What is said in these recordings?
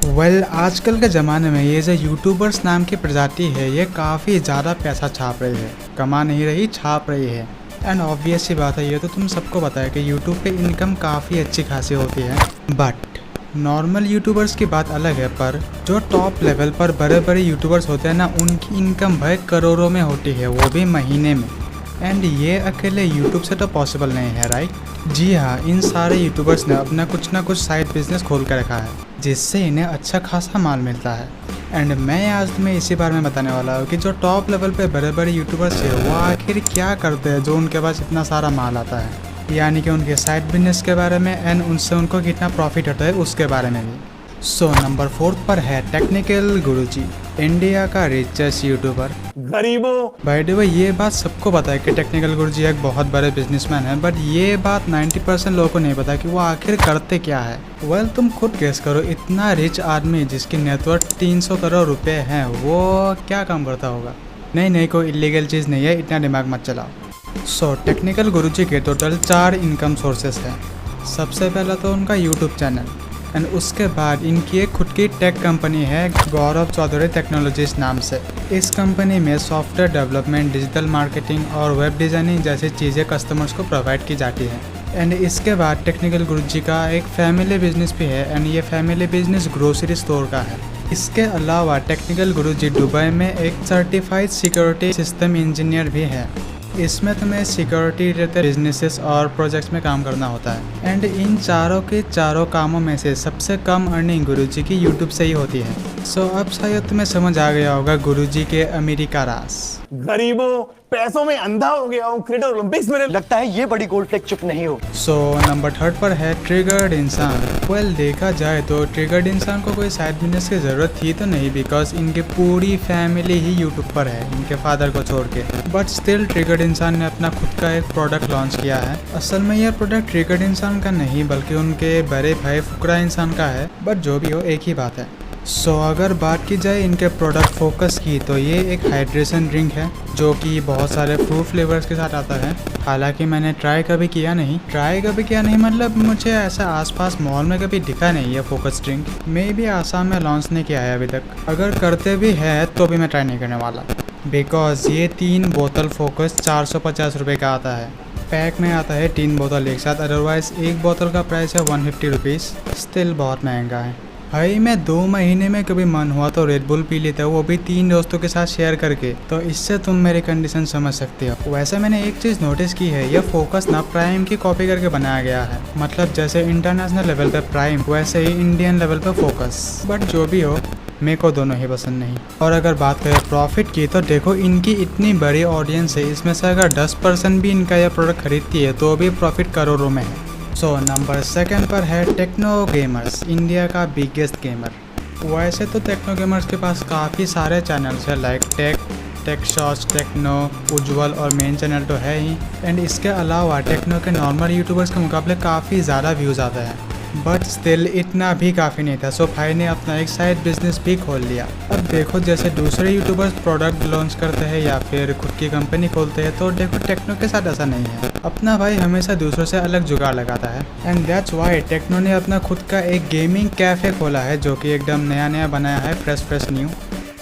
आजकल के ज़माने में ये जो यूट्यूबर्स नाम की प्रजाति है ये काफ़ी ज़्यादा पैसा छाप रही है, कमा नहीं रही छाप रही है। एंड ऑब्वियस सी बात है, ये तो तुम सबको पता है कि यूट्यूब पे इनकम काफ़ी अच्छी खासी होती है। बट नॉर्मल यूट्यूबर्स की बात अलग है, पर जो टॉप लेवल पर बड़े बड़े यूट्यूबर्स होते हैं ना, उनकी इनकम भाई करोड़ों में होती है, वो भी महीने में। एंड ये अकेले यूट्यूब से तो पॉसिबल नहीं है, राइट? जी हाँ, इन सारे यूट्यूबर्स ने अपना कुछ ना कुछ साइड बिजनेस खोल कर रखा है, जिससे इन्हें अच्छा खासा माल मिलता है। एंड मैं आज तुम्हें इसी बारे में बताने वाला हूँ कि जो टॉप लेवल पे बड़े बड़े यूट्यूबर्स हैं वो आखिर क्या करते हैं जो उनके पास इतना सारा माल आता है, यानी कि उनके साइड बिजनेस के बारे में एंड उनसे उनको कितना प्रॉफिट होता है उसके बारे में भी। सो नंबर 4 पर है टेक्निकल गुरुजी, इंडिया का रिचेस्ट यूट्यूबर। गरीबों बाय द वे ये बात सबको पता है कि टेक्निकल गुरुजी एक बहुत बड़े बिजनेसमैन है, बट ये बात 90% लोगों को नहीं पता कि वो आखिर करते क्या है। तुम खुद गेस करो, इतना रिच आदमी जिसकी नेटवर्थ 300 करोड़ रुपए हैं, वो क्या काम करता होगा? नहीं, कोई इलीगल चीज़ नहीं है, इतना दिमाग मत चलाओ। सो टेक्निकल गुरुजी के टोटल 4 इनकम सोर्सेस हैं। सबसे पहला तो उनका यूट्यूब चैनल, एंड उसके बाद इनकी एक खुद की टेक कंपनी है गौरव चौधरी टेक्नोलॉजीज नाम से। इस कंपनी में सॉफ्टवेयर डेवलपमेंट, डिजिटल मार्केटिंग और वेब डिज़ाइनिंग जैसी चीज़ें कस्टमर्स को प्रोवाइड की जाती है। एंड इसके बाद टेक्निकल गुरुजी का एक फैमिली बिजनेस भी है, एंड ये फैमिली बिजनेस ग्रोसरी स्टोर का है। इसके अलावा टेक्निकल गुरुजी दुबई में एक सर्टिफाइड सिक्योरिटी सिस्टम इंजीनियर भी है। इसमें तुम्हें सिक्योरिटी रिलेटेड बिजनेसेस और प्रोजेक्ट्स में काम करना होता है। एंड इन चारों के चारों कामों में से सबसे कम अर्निंग गुरुजी की यूट्यूब से ही होती है। सो अब शायद तुम्हें समझ आ गया होगा गुरुजी के अमीरी का राज। गरीबों पैसों में अंधा हो गया हूँ, क्रिकेट ओलंपिक्स में लगता है ये बड़ी गोल्ड फ्लैग चुप नहीं हो। सो नंबर 3 पर है ट्रिगर्ड इंसान। देखा जाए तो ट्रिगर्ड इंसान को कोई साइड बिजनेस की ज़रूरत थी तो नहीं, बिकॉज इनकी पूरी फैमिली ही यूट्यूब पर है, इनके फादर को छोड़ के। बट स्टिल ट्रिगर्ड इंसान ने अपना खुद का एक प्रोडक्ट लॉन्च किया है। असल में यह प्रोडक्ट ट्रिगर्ड इंसान का नहीं बल्कि उनके बड़े भाई फुकरा इंसान का है, बट जो भी हो एक ही बात है। सो अगर बात की जाए इनके प्रोडक्ट फोकस की, तो ये एक हाइड्रेशन ड्रिंक है जो कि बहुत सारे फ्रूट फ्लेवर्स के साथ आता है। हालांकि मैंने ट्राई कभी किया नहीं मतलब मुझे ऐसा आसपास मॉल में कभी दिखा नहीं है फोकस ड्रिंक। मे भी आसाम में लॉन्च नहीं किया है अभी तक, अगर करते भी है तो भी मैं ट्राई नहीं करने वाला, बिकॉज ये 3 बोतल फोकस 450 रुपये का आता है। पैक में आता है 3 बोतल एक साथ, अदरवाइज एक बोतल का प्राइस है 150 रुपीज़। स्टिल बहुत महंगा है भाई। मैं 2 महीने में कभी मन हुआ तो रेड बुल पी लेता हूँ, वो भी 3 दोस्तों के साथ शेयर करके। तो इससे तुम मेरी कंडीशन समझ सकते हो। वैसे मैंने एक चीज़ नोटिस की है, यह फोकस ना प्राइम की कॉपी करके बनाया गया है। मतलब जैसे इंटरनेशनल लेवल पे प्राइम, वैसे ही इंडियन लेवल पे फोकस। बट जो भी हो, मेरे को दोनों ही पसंद नहीं। और अगर बात करें प्रॉफिट की, तो देखो इनकी इतनी बड़ी ऑडियंस है, इसमें से अगर 10% भी इनका यह प्रोडक्ट खरीदती है तो भी प्रॉफिट करोड़ों में है। सो नंबर 2 पर है टेक्नो गेमर्स, इंडिया का बिगेस्ट गेमर। वैसे तो टेक्नो गेमर्स के पास काफ़ी सारे चैनल्स हैं, लाइक टेक शॉट्स, टेक्नो, उज्ज्वल और मेन चैनल तो है ही। एंड इसके अलावा टेक्नो के नॉर्मल यूट्यूबर्स के मुकाबले काफ़ी ज़्यादा व्यूज़ आता है, बट स्टिल इतना भी काफ़ी नहीं था। सो भाई ने अपना एक साइड बिजनेस भी खोल लिया। अब देखो जैसे दूसरे यूट्यूबर्स प्रोडक्ट लॉन्च करते हैं या फिर खुद की कंपनी खोलते हैं, तो देखो टेक्नो के साथ ऐसा नहीं है। अपना भाई हमेशा दूसरों से अलग जुगाड़ लगाता है। एंड दैट्स वाई टेक्नो ने अपना खुद का एक गेमिंग कैफ़े खोला है जो कि एकदम नया बनाया है, fresh new.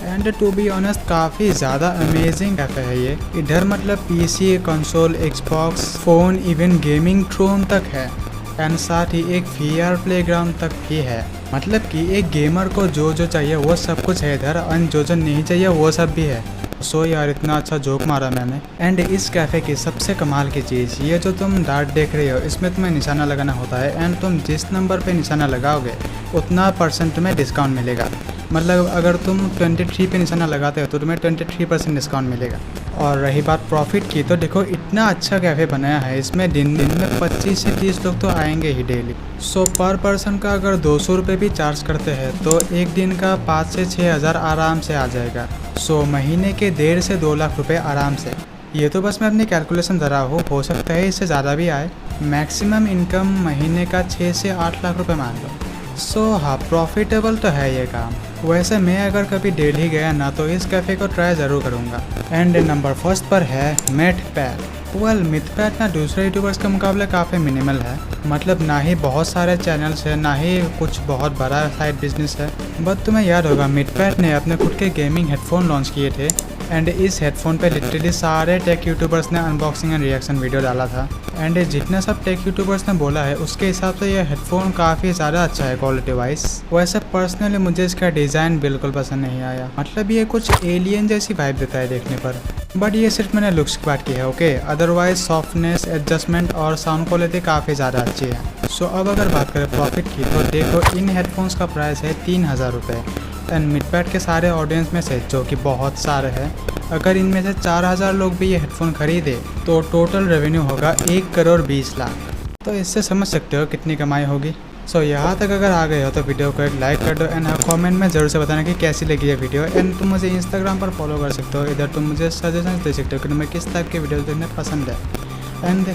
And to be honest काफ़ी ज़्यादा अमेजिंग कैफ़े है ये। इधर मतलब PC, console, Xbox, phone, even gaming throne तक है। एंड साथ ही एक VR प्लेग्राउंड तक भी है। मतलब कि एक गेमर को जो चाहिए वो सब कुछ है इधर, एंड जो नहीं चाहिए वो सब भी है। सो यार इतना अच्छा जोक मारा मैंने। एंड इस कैफ़े की सबसे कमाल की चीज़, ये जो तुम डार्ट देख रहे हो, इसमें तुम्हें निशाना लगाना होता है। एंड तुम जिस नंबर पे निशाना लगाओगे उतना % तुम्हें डिस्काउंट मिलेगा। मतलब अगर तुम 23 पे निशाना लगाते हो तो तुम्हें 23% डिस्काउंट मिलेगा। और रही बात प्रॉफिट की, तो देखो इतना अच्छा कैफ़े बनाया है, इसमें दिन में 25 से 30 लोग तो आएंगे ही डेली। सो पर पर्सन का अगर 200 रुपये भी चार्ज करते हैं तो एक दिन का 5 से 6 हज़ार आराम से आ जाएगा। सो महीने के 1.5 से 2 लाख रुपये आराम से। ये तो बस मैं अपनी कैलकुलेशन धरा हो सकता है इससे ज़्यादा भी आए। मैक्सिमम इनकम महीने का 6 से 8 लाख रुपये मान लो। सो हाँ, प्रॉफिटेबल तो है ये काम। वैसे मैं अगर कभी दिल्ली गया ना तो इस कैफ़े को ट्राई ज़रूर करूँगा। एंड नंबर 1 पर है मिथपैक। मिथपैक ना दूसरे यूट्यूबर्स के मुकाबले काफ़ी मिनिमल है। मतलब ना ही बहुत सारे चैनल्स है, ना ही कुछ बहुत बड़ा साइड बिजनेस है। बट तुम्हें याद होगा मिडपैट ने अपने खुद के गेमिंग हेडफोन लॉन्च किए थे एंड इस हेडफोन पे लिटरली सारे टेक यूट्यूबर्स ने अनबॉक्सिंग एंड रिएक्शन वीडियो डाला था। एंड जितने सब टेक यूट्यूबर्स ने बोला है उसके हिसाब से ये हेडफोन काफ़ी ज़्यादा अच्छा है क्वालिटी वाइज। वैसे पर्सनली मुझे इसका डिज़ाइन बिल्कुल पसंद नहीं आया, मतलब ये कुछ एलियन जैसी वाइब देता है देखने पर। बट ये सिर्फ मैंने लुक्स की बात की है, ओके। अदरवाइज सॉफ्टनेस, एडजस्टमेंट और साउंड क्वालिटी काफ़ी ज़्यादा अच्छी है। सो अब अगर बात करें प्रॉफिट की तो देखो इन हेडफोन्स का प्राइस है 3000 रुपये। एंड मिडपैट के सारे ऑडियंस में से जो कि बहुत सारे हैं, अगर इनमें से 4000 लोग भी ये हेडफोन खरीदे तो टोटल रेवेन्यू होगा 1,20,00,000। तो इससे समझ सकते हो कितनी कमाई होगी। सो यहाँ तक अगर आ गए हो तो वीडियो को एक लाइक कर दो एंड कमेंट में ज़रूर से बताना कि कैसी लगी ये वीडियो। एंड तुम मुझे इंस्टाग्राम पर फॉलो कर सकते हो, इधर तुम मुझे सजेशन दे सकते हो कि तुम्हें किस टाइप के वीडियो देखने पसंद है। एंड